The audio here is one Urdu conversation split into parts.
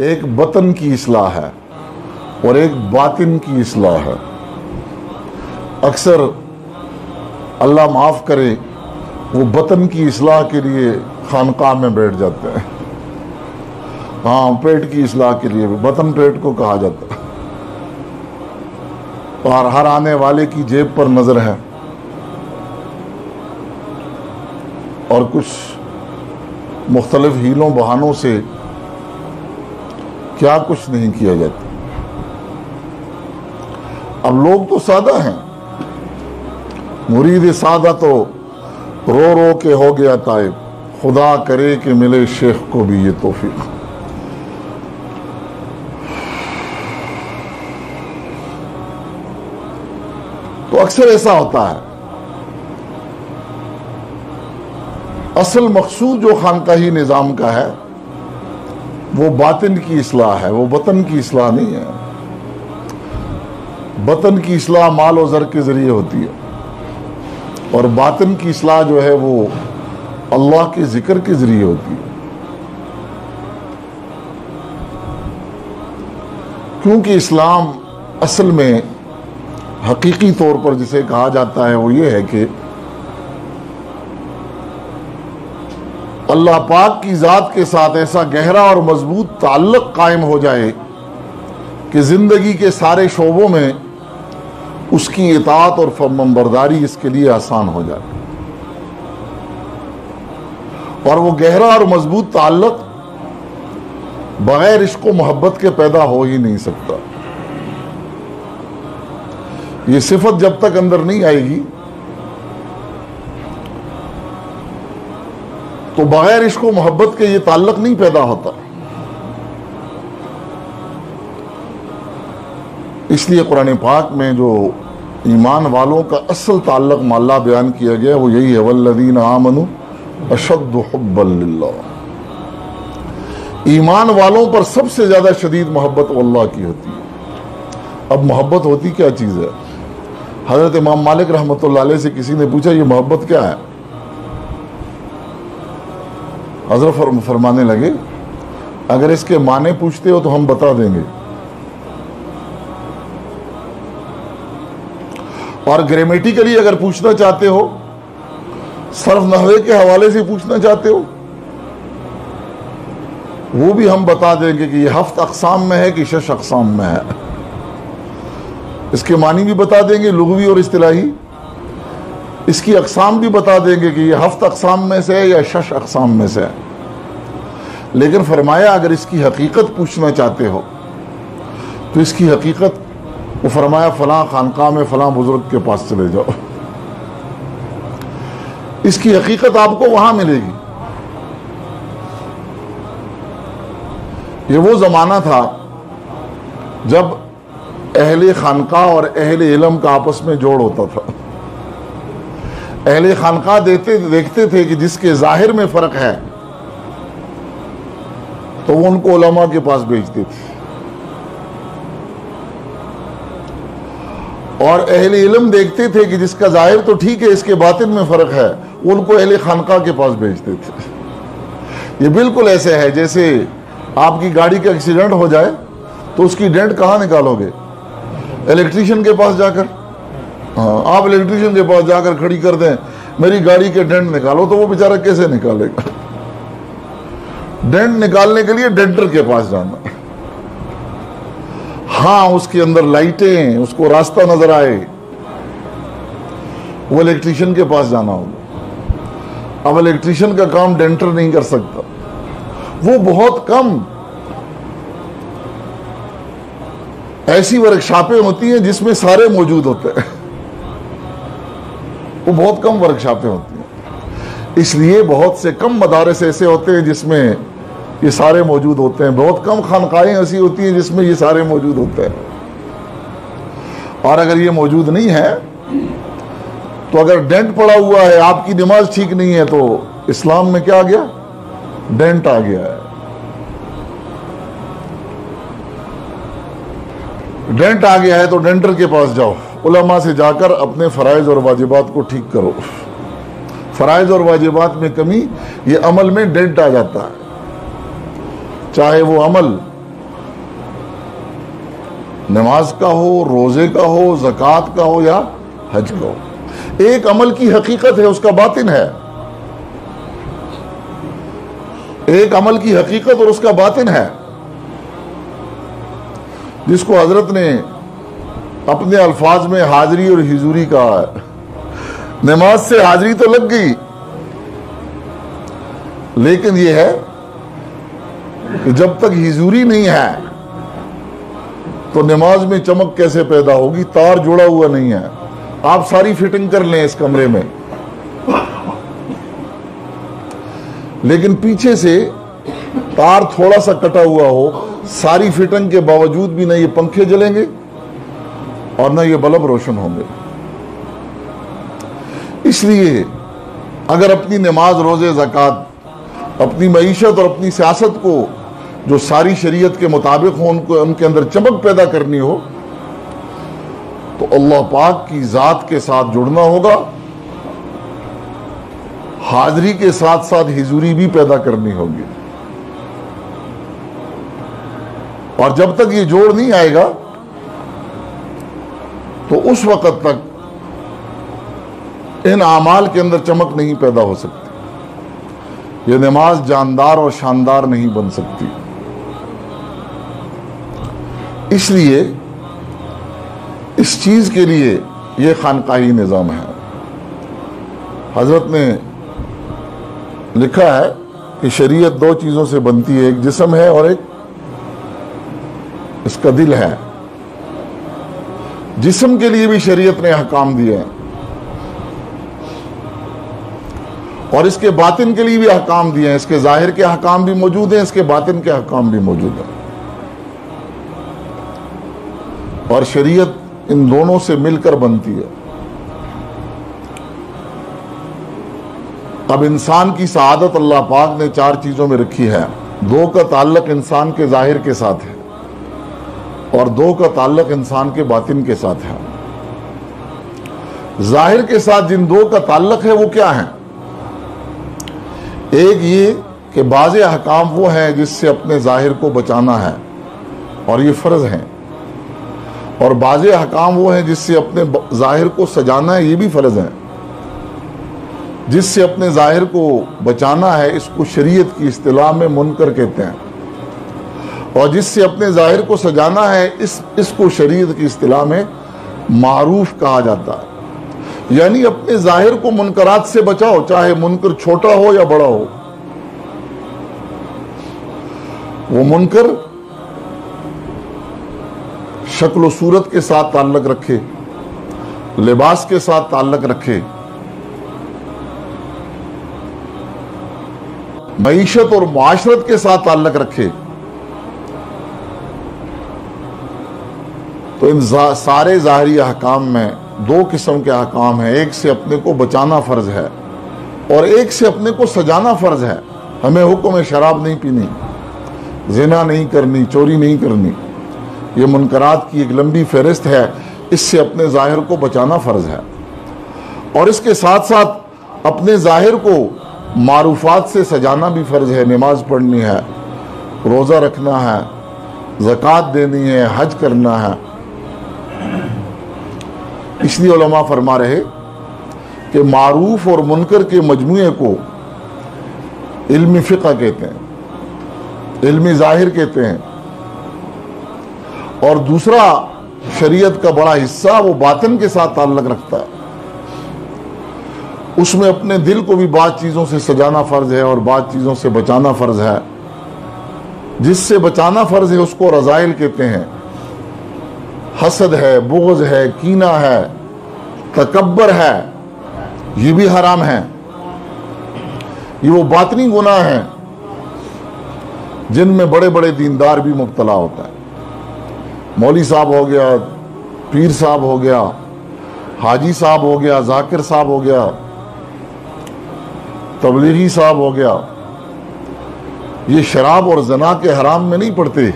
ایک بطن کی اصلاح ہے اور ایک باطن کی اصلاح ہے. اکثر اللہ معاف کرے وہ بطن کی اصلاح کے لیے خانقاہ میں بیٹھ جاتے ہیں. ہاں پیٹ کی اصلاح کے لیے بطن پیٹ کو کہا جاتا ہے. اور ہر آنے والے کی جیب پر نظر ہے اور کچھ مختلف ہیلوں بہانوں سے کیا کچھ نہیں کیا جاتا. اب لوگ تو سادہ ہیں. مرید سادہ تو رو رو کے ہو گیا تائب. خدا کرے کہ ملے شیخ کو بھی یہ توفیق. تو اکثر ایسا ہوتا ہے. اصل مقصود جو خانقاہی نظام کا ہے وہ باطن کی اصلاح ہے، وہ بطن کی اصلاح نہیں ہے. بطن کی اصلاح مال و زر کے ذریعے ہوتی ہے اور باطن کی اصلاح جو ہے وہ اللہ کے ذکر کے ذریعے ہوتی ہے. کیونکہ اسلام اصل میں حقیقی طور پر جسے کہا جاتا ہے وہ یہ ہے کہ اللہ پاک کی ذات کے ساتھ ایسا گہرا اور مضبوط تعلق قائم ہو جائے کہ زندگی کے سارے شعبوں میں اس کی اطاعت اور فرمانبرداری اس کے لیے آسان ہو جائے. اور وہ گہرا اور مضبوط تعلق بغیر عشق و محبت کے پیدا ہو ہی نہیں سکتا. یہ صفت جب تک اندر نہیں آئے گی تو بغیر عشق و محبت کے یہ تعلق نہیں پیدا ہوتا. اس لیے قرآن پاک میں جو ایمان والوں کا اصل تعلق اللہ بیان کیا گیا وہ یہی ہے والذین آمنوا اشد حبا للہ. ایمان والوں پر سب سے زیادہ شدید محبت اللہ کی ہوتی ہے. اب محبت ہوتی کیا چیز ہے؟ حضرت امام مالک رحمۃ اللہ علیہ سے کسی نے پوچھا یہ محبت کیا ہے؟ حضرت فرمانے لگے اگر اس کے معنی پوچھتے ہو تو ہم بتا دیں گے اور گرامیٹیکلی اگر پوچھنا چاہتے ہو صرف نحوے کے حوالے سے پوچھنا چاہتے ہو وہ بھی ہم بتا دیں گے کہ یہ 7 اقسام میں ہے کہ 6 اقسام میں ہے. اس کے معنی بھی بتا دیں گے لغوی اور اصطلاحی. اس کی اقسام بھی بتا دیں گے کہ یہ 7 اقسام میں سے ہے یا 6 اقسام میں سے ہے. لیکن فرمایا اگر اس کی حقیقت پوچھنا چاہتے ہو تو اس کی حقیقت وہ فرمایا فلاں خانقاہ میں فلاں بزرگ کے پاس چلے جاؤ. اس کی حقیقت آپ کو وہاں ملے گی. یہ وہ زمانہ تھا جب اہل خانقاہ اور اہل علم کا آپس میں جوڑ ہوتا تھا. اہل خانقاہ دیکھتے تھے کہ جس کے ظاہر میں فرق ہے تو وہ ان کو علماء کے پاس بھیجتے تھے اور اہل علم دیکھتے تھے کہ جس کا ظاہر تو ٹھیک ہے اس کے باطن میں فرق ہے وہ ان کو اہل خانقاہ کے پاس بھیجتے تھے. یہ بالکل ایسے ہے جیسے آپ کی گاڑی کا ایکسیڈنٹ ہو جائے تو اس کی ڈینٹ کہاں نکالو گے؟ الیکٹریشین کے پاس جا کر. آپ الیکٹریشین کے پاس جا کر کھڑی کر دیں میری گاڑی کے ڈینٹ نکالو تو وہ بیچارہ کیسے نکالے گا؟ ڈینٹ نکالنے کے لیے ڈینٹر کے پاس جانا. ہاں اس کے اندر لائٹیں اس کو راستہ نظر آئے وہ الیکٹریشین کے پاس جانا ہوگا. اب الیکٹریشین کا کام ڈینٹر نہیں کر سکتا. وہ بہت کم ایسی ورکشاپیں ہوتی ہیں جس میں سارے موجود ہوتے ہیں. وہ بہت کم ورکشاپیں ہوتی ہیں. اس لیے بہت سے کم مدارس ایسے ہوتے ہیں جس میں یہ سارے موجود ہوتے ہیں. بہت کم خانقاہیں ایسی ہوتی ہیں جس میں یہ سارے موجود ہوتے ہیں. اور اگر یہ موجود نہیں ہے تو اگر ڈینٹ پڑا ہوا ہے آپ کی نماز ٹھیک نہیں ہے تو اسلام میں کیا آ گیا؟ ڈینٹ آ گیا ہے. ڈینٹ آ گیا ہے تو ڈینٹر کے پاس جاؤ. علماء سے جا کر اپنے فرائض اور واجبات کو ٹھیک کرو. فرائض اور واجبات میں کمی یہ عمل میں ڈینٹ آ جاتا ہے. چاہے وہ عمل نماز کا ہو، روزے کا ہو، زکوٰۃ کا ہو یا حج کا ہو، ایک عمل کی حقیقت ہے، اس کا باطن ہے. ایک عمل کی حقیقت اور اس کا باطن ہے، جس کو حضرت نے اپنے الفاظ میں حاضری اور حضوری کہا ہے. نماز سے حاضری تو لگ گئی، لیکن یہ ہے کہ جب تک حضوری نہیں ہے تو نماز میں چمک کیسے پیدا ہوگی؟ تار جڑا ہوا نہیں ہے. آپ ساری فٹنگ کر لیں اس کمرے میں، لیکن پیچھے سے تار تھوڑا سا کٹا ہوا ہو، ساری فٹنگ کے باوجود بھی نہ یہ پنکھے جلیں گے اور نہ یہ بلب روشن ہوں گے. اس لیے اگر اپنی نماز، روزے، زکوٰۃ، اپنی معیشت اور اپنی سیاست کو جو ساری شریعت کے مطابق ہو، ان کے اندر چمک پیدا کرنی ہو تو اللہ پاک کی ذات کے ساتھ جڑنا ہوگا، حاضری کے ساتھ ساتھ حضوری بھی پیدا کرنی ہوگی. اور جب تک یہ جوڑ نہیں آئے گا تو اس وقت تک ان اعمال کے اندر چمک نہیں پیدا ہو سکتی. یہ نماز جاندار اور شاندار نہیں بن سکتی. اس لیے اس چیز کے لیے یہ خانقاہی نظام ہے. حضرت نے لکھا ہے کہ شریعت دو چیزوں سے بنتی ہے، ایک جسم ہے اور ایک اس کا دل ہے. جسم کے لیے بھی شریعت نے احکام دیے ہیں اور اس کے باطن کے لیے بھی احکام دیے ہیں. اس کے ظاہر کے احکام بھی موجود ہیں، اس کے باطن کے احکام بھی موجود ہیں، اور شریعت ان دونوں سے مل کر بنتی ہے. اب انسان کی سعادت اللہ پاک نے چار چیزوں میں رکھی ہے. دو کا تعلق انسان کے ظاہر کے ساتھ ہے اور دو کا تعلق انسان کے باطن کے ساتھ ہے. ظاہر کے ساتھ جن دو کا تعلق ہے وہ کیا ہیں؟ ایک یہ کہ بعض احکام وہ ہیں جس سے اپنے ظاہر کو بچانا ہے اور یہ فرض ہیں، اور بعض احکام وہ ہیں جس سے اپنے ظاہر کو سجانا ہے، یہ بھی فرض ہیں. جس سے اپنے ظاہر کو بچانا ہے اس کو شریعت کی اصطلاح میں منکر کہتے ہیں، اور جس سے اپنے ظاہر کو سجانا ہے اس کو شریعت کی اصطلاح میں معروف کہا جاتا ہے. یعنی اپنے ظاہر کو منکرات سے بچاؤ، چاہے منکر چھوٹا ہو یا بڑا ہو. وہ منکر شکل و صورت کے ساتھ تعلق رکھے، لباس کے ساتھ تعلق رکھے، معیشت اور معاشرت کے ساتھ تعلق رکھے، تو ان سارے ظاہری احکام میں دو قسم کے احکام ہیں. ایک سے اپنے کو بچانا فرض ہے اور ایک سے اپنے کو سجانا فرض ہے. ہمیں حکم ہے شراب نہیں پینی، زنا نہیں کرنی، چوری نہیں کرنی. یہ منکرات کی ایک لمبی فہرست ہے، اس سے اپنے ظاہر کو بچانا فرض ہے. اور اس کے ساتھ ساتھ اپنے ظاہر کو معروفات سے سجانا بھی فرض ہے. نماز پڑھنی ہے، روزہ رکھنا ہے، زکوٰۃ دینی ہے، حج کرنا ہے. اس لیے علماء فرما رہے کہ معروف اور منکر کے مجموعے کو علم فقہ کہتے ہیں، علم ظاہر کہتے ہیں. اور دوسرا شریعت کا بڑا حصہ وہ باطن کے ساتھ تعلق رکھتا ہے. اس میں اپنے دل کو بھی بعض چیزوں سے سجانا فرض ہے اور بعض چیزوں سے بچانا فرض ہے. جس سے بچانا فرض ہے اس کو رذائل کہتے ہیں. حسد ہے، بغض ہے، کینہ ہے، تکبر ہے، یہ بھی حرام ہے. یہ وہ باطنی گناہ ہیں جن میں بڑے بڑے دیندار بھی مبتلا ہوتا ہے. مولوی صاحب ہو گیا، پیر صاحب ہو گیا، حاجی صاحب ہو گیا، ذاکر صاحب ہو گیا، تبلیغی صاحب ہو گیا، یہ شراب اور زنا کے حرام میں نہیں پڑتے.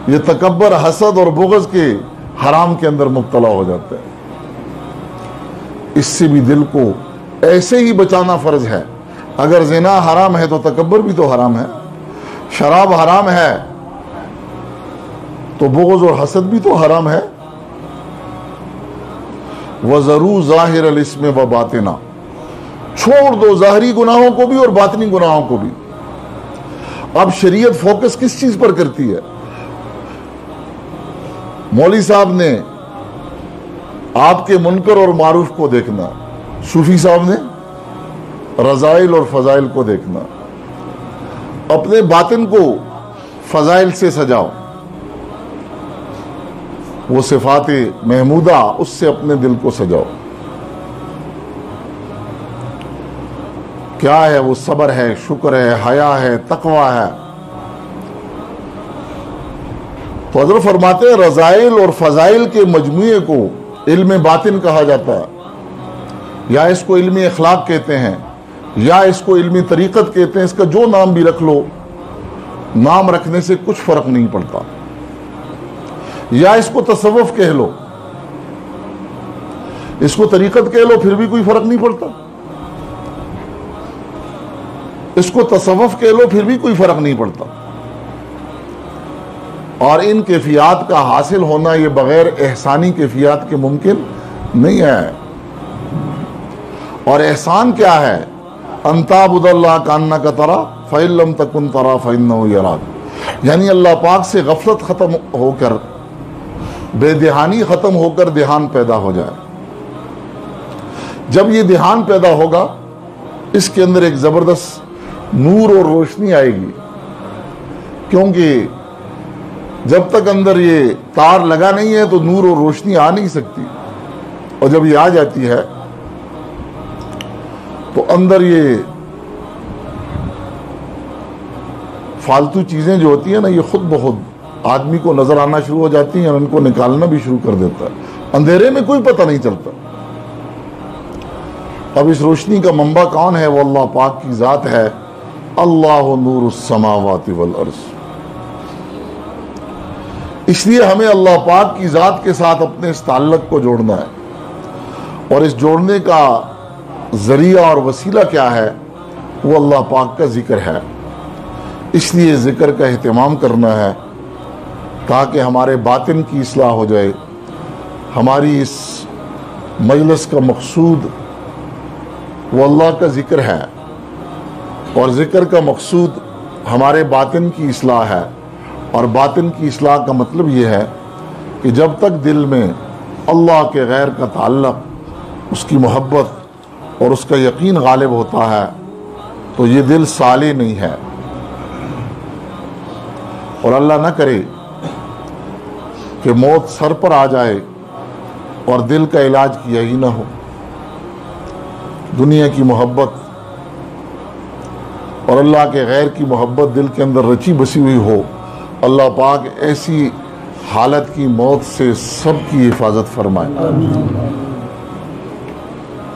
یہ تکبر، حسد اور بغض کے حرام کے اندر مبتلا ہو جاتا ہے. اس سے بھی دل کو ایسے ہی بچانا فرض ہے. اگر زنا حرام ہے تو تکبر بھی تو حرام ہے، شراب حرام ہے تو بغض اور حسد بھی تو حرام ہے. وَذَرُوا ظَاهِرَ الْإِثْمِ وَبَاطِنَهُ، چھوڑ دو ظاہری گناہوں کو بھی اور باطنی گناہوں کو بھی. اب شریعت فوکس کس چیز پر کرتی ہے؟ مولوی صاحب نے آپ کے منکر اور معروف کو دیکھنا، صوفی صاحب نے رذائل اور فضائل کو دیکھنا. اپنے باطن کو فضائل سے سجاؤ، وہ صفات محمودہ اس سے اپنے دل کو سجاؤ. کیا ہے وہ؟ صبر ہے، شکر ہے، حیا ہے، تقوی ہے. تو حضرت فرماتے ہیں رذائل اور فضائل کے مجموعے کو علم باطن کہا جاتا ہے، یا اس کو علم اخلاق کہتے ہیں، یا اس کو علم طریقت کہتے ہیں. اس کا جو نام بھی رکھ لو، نام رکھنے سے کچھ فرق نہیں پڑتا. یا اس کو تصوف کہہ لو، اس کو طریقت کہہ لو، پھر بھی کوئی فرق نہیں پڑتا. اس کو تصوف کہہ لو، پھر بھی کوئی فرق نہیں پڑتا. اور ان کیفیات کا حاصل ہونا یہ بغیر احسانی کیفیات کے ممکن نہیں ہے. اور احسان کیا ہے؟ ان تعبد اللہ کانک تراہ فإن لم تکن تراہ فإنہ یراک. یعنی اللہ پاک سے غفلت ختم ہو کر، بے دہانی ختم ہو کر دھیان پیدا ہو جائے. جب یہ دھیان پیدا ہوگا، اس کے اندر ایک زبردست نور اور روشنی آئے گی. کیونکہ جب تک اندر یہ تار لگا نہیں ہے تو نور اور روشنی آ نہیں سکتی. اور جب یہ آ جاتی ہے تو اندر یہ فالتو چیزیں جو ہوتی ہیں نا، یہ خود بخود آدمی کو نظر آنا شروع ہو جاتی ہیں اور ان کو نکالنا بھی شروع کر دیتا ہے. اندھیرے میں کوئی پتہ نہیں چلتا. اب اس روشنی کا منبع کون ہے؟ وہ اللہ پاک کی ذات ہے. اللہ نور السماوات والارض. اس لیے ہمیں اللہ پاک کی ذات کے ساتھ اپنے اس تعلق کو جوڑنا ہے. اور اس جوڑنے کا ذریعہ اور وسیلہ کیا ہے؟ وہ اللہ پاک کا ذکر ہے. اس لیے ذکر کا اہتمام کرنا ہے تاکہ ہمارے باطن کی اصلاح ہو جائے. ہماری اس مجلس کا مقصود وہ اللہ کا ذکر ہے، اور ذکر کا مقصود ہمارے باطن کی اصلاح ہے. اور باطن کی اصلاح کا مطلب یہ ہے کہ جب تک دل میں اللہ کے غیر کا تعلق، اس کی محبت اور اس کا یقین غالب ہوتا ہے تو یہ دل صالح نہیں ہے. اور اللہ نہ کرے کہ موت سر پر آ جائے اور دل کا علاج کیا ہی نہ ہو. دنیا کی محبت اور اللہ کے غیر کی محبت دل کے اندر رچی بسی ہوئی ہو. اللہ پاک ایسی حالت کی موت سے سب کی حفاظت فرمائے.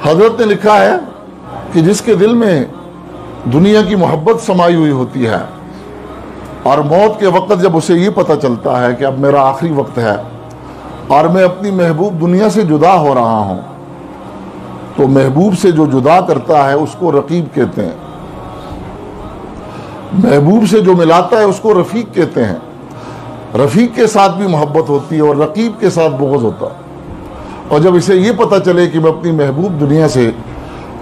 حضرت نے لکھا ہے کہ جس کے دل میں دنیا کی محبت سمائی ہوئی ہوتی ہے اور موت کے وقت جب اسے یہ پتہ چلتا ہے کہ اب میرا آخری وقت ہے اور میں اپنی محبوب دنیا سے جدا ہو رہا ہوں، تو محبوب سے جو جدا کرتا ہے اس کو رقیب کہتے ہیں. محبوب سے جو ملاتا ہے اس کو رفیق کہتے ہیں. رفیق کے ساتھ بھی محبت ہوتی ہے اور رقیب کے ساتھ بغض ہوتا ہے. اور جب اسے یہ پتہ چلے کہ میں اپنی محبوب دنیا سے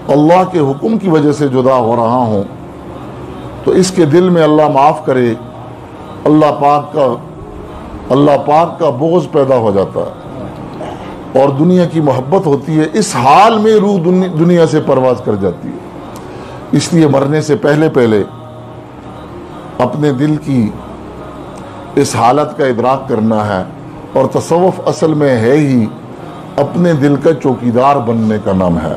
اللہ کے حکم کی وجہ سے جدا ہو رہا ہوں، تو اس کے دل میں اللہ معاف کرے اللہ پاک کا بغض پیدا ہو جاتا ہے اور دنیا کی محبت ہوتی ہے. اس حال میں روح دنیا سے پرواز کر جاتی ہے. اس لیے مرنے سے پہلے اپنے دل کی اس حالت کا ادراک کرنا ہے. اور تصوف اصل میں ہے ہی اپنے دل کا چوکیدار بننے کا نام ہے.